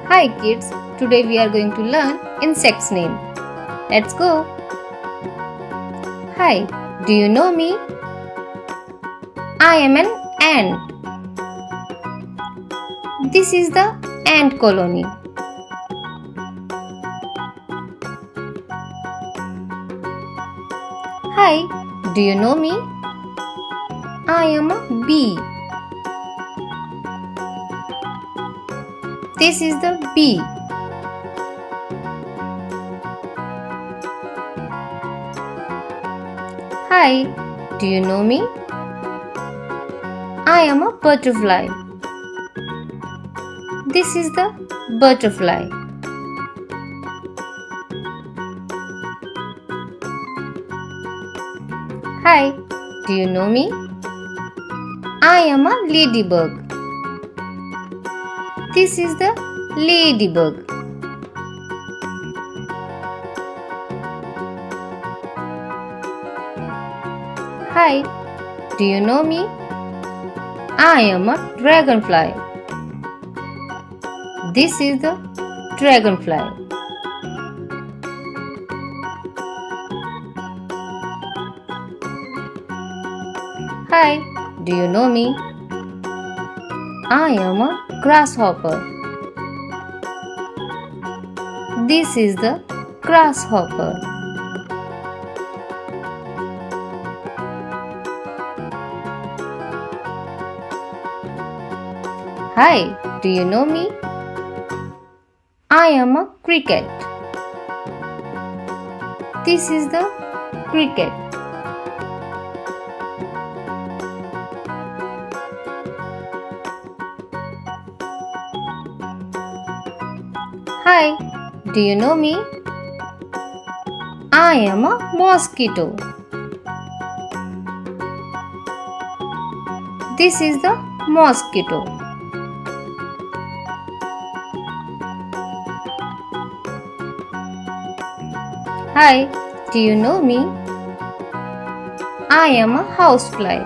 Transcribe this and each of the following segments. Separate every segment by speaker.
Speaker 1: Hi kids, today we are going to learn insects name. Let's go. Hi, do you know me? I am an ant. This is the ant colony. Hi, do you know me? I am a bee. This is the bee. Hi, do you know me? I am a butterfly. This is the butterfly. Hi, do you know me? I am a ladybug. This is the ladybug. Hi, do you know me? I am a dragonfly. This is the dragonfly. Hi, do you know me? I am a grasshopper. This is the grasshopper. Hi, do you know me? I am a cricket. This is the cricket. Hi, do you know me? I am a mosquito. This is the mosquito. Hi, do you know me? I am a housefly.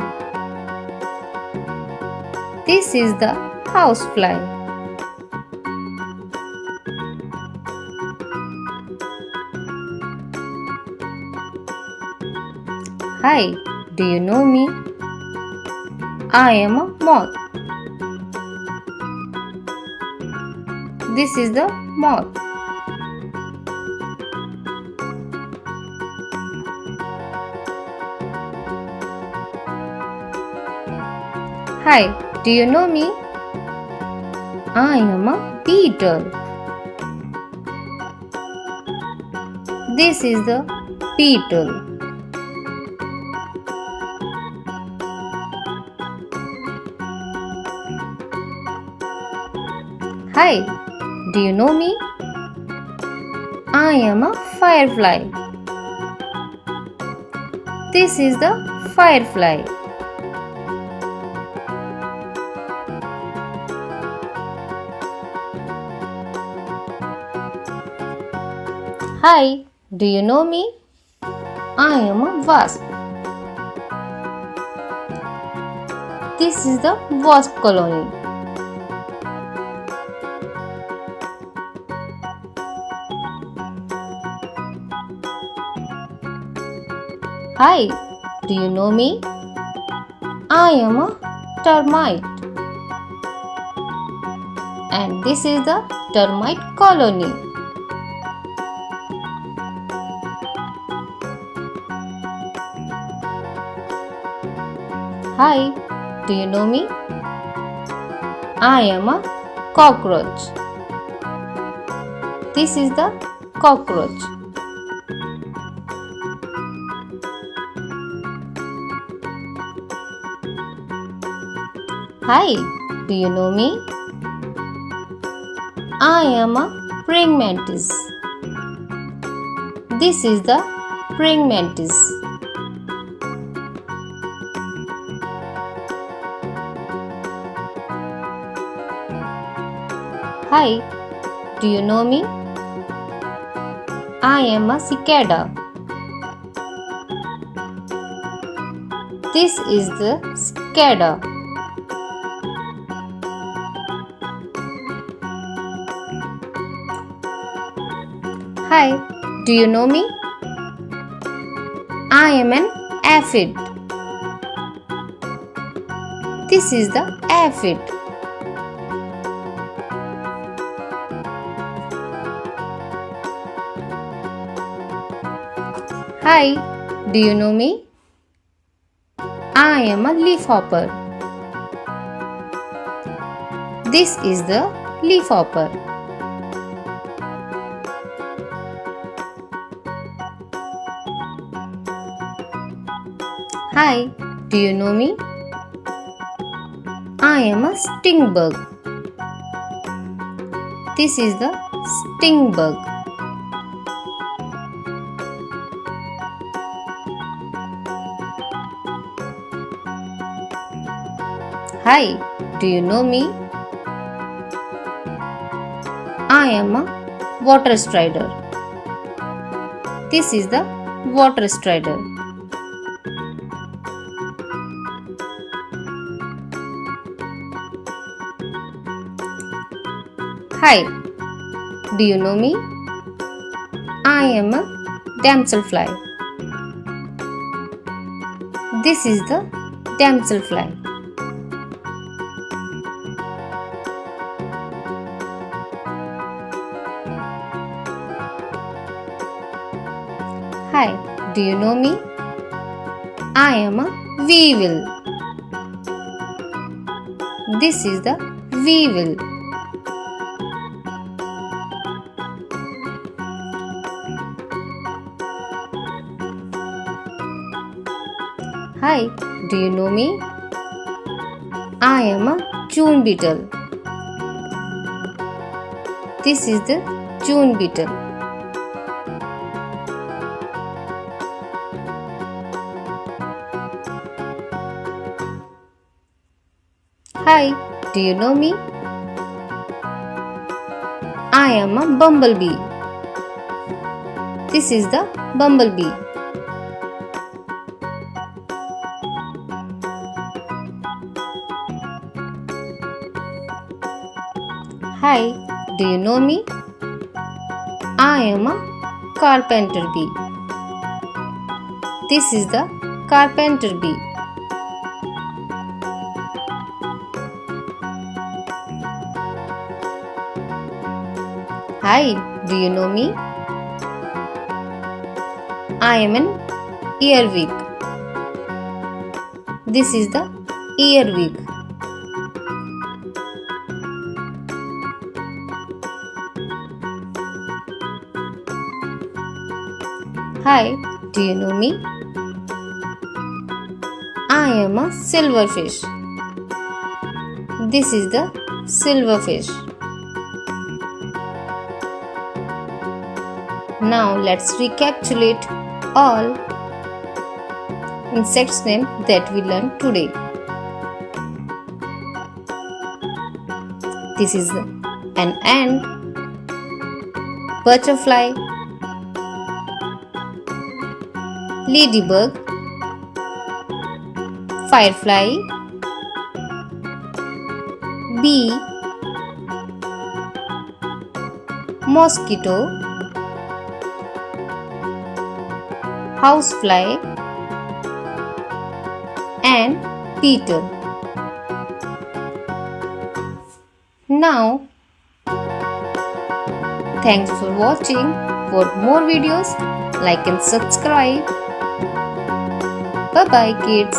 Speaker 1: This is the housefly. Hi, do you know me? I am a moth. This is the moth. Hi, do you know me? I am a beetle. This is the beetle. Hi, do you know me? I am a firefly. This is the firefly. Hi, do you know me? I am a wasp. This is the wasp colony. Hi, do you know me? I am a termite. And this is the termite colony. Hi, do you know me? I am a cockroach. This is the cockroach. Hi, do you know me? I am a praying mantis. This is the praying mantis. Hi, do you know me? I am a cicada. This is the cicada. Hi, do you know me? I am an aphid. This is the aphid. Hi, do you know me? I am a leafhopper. This is the leafhopper. Hi, do you know me? I am a stink bug. This is the stink bug. Hi, do you know me? I am a water strider. This is the water strider. Hi, do you know me? I am a damselfly. This is the damselfly. Hi, do you know me? I am a weevil. This is the weevil. Hi, do you know me? I am a June beetle. This is the June beetle. Hi, do you know me? I am a bumblebee. This is the bumblebee. Hi, do you know me? I am a carpenter bee. This is the carpenter bee. Hi, do you know me? I am an earwig. This is the earwig. Hi, do you know me? I am a silverfish. This is the silverfish. Now let's recapitulate all insects name that we learned today. This is an ant, butterfly, ladybug, firefly, bee, mosquito, housefly, and beetle. Now, thanks for watching. For more videos, like and subscribe. Bye bye kids.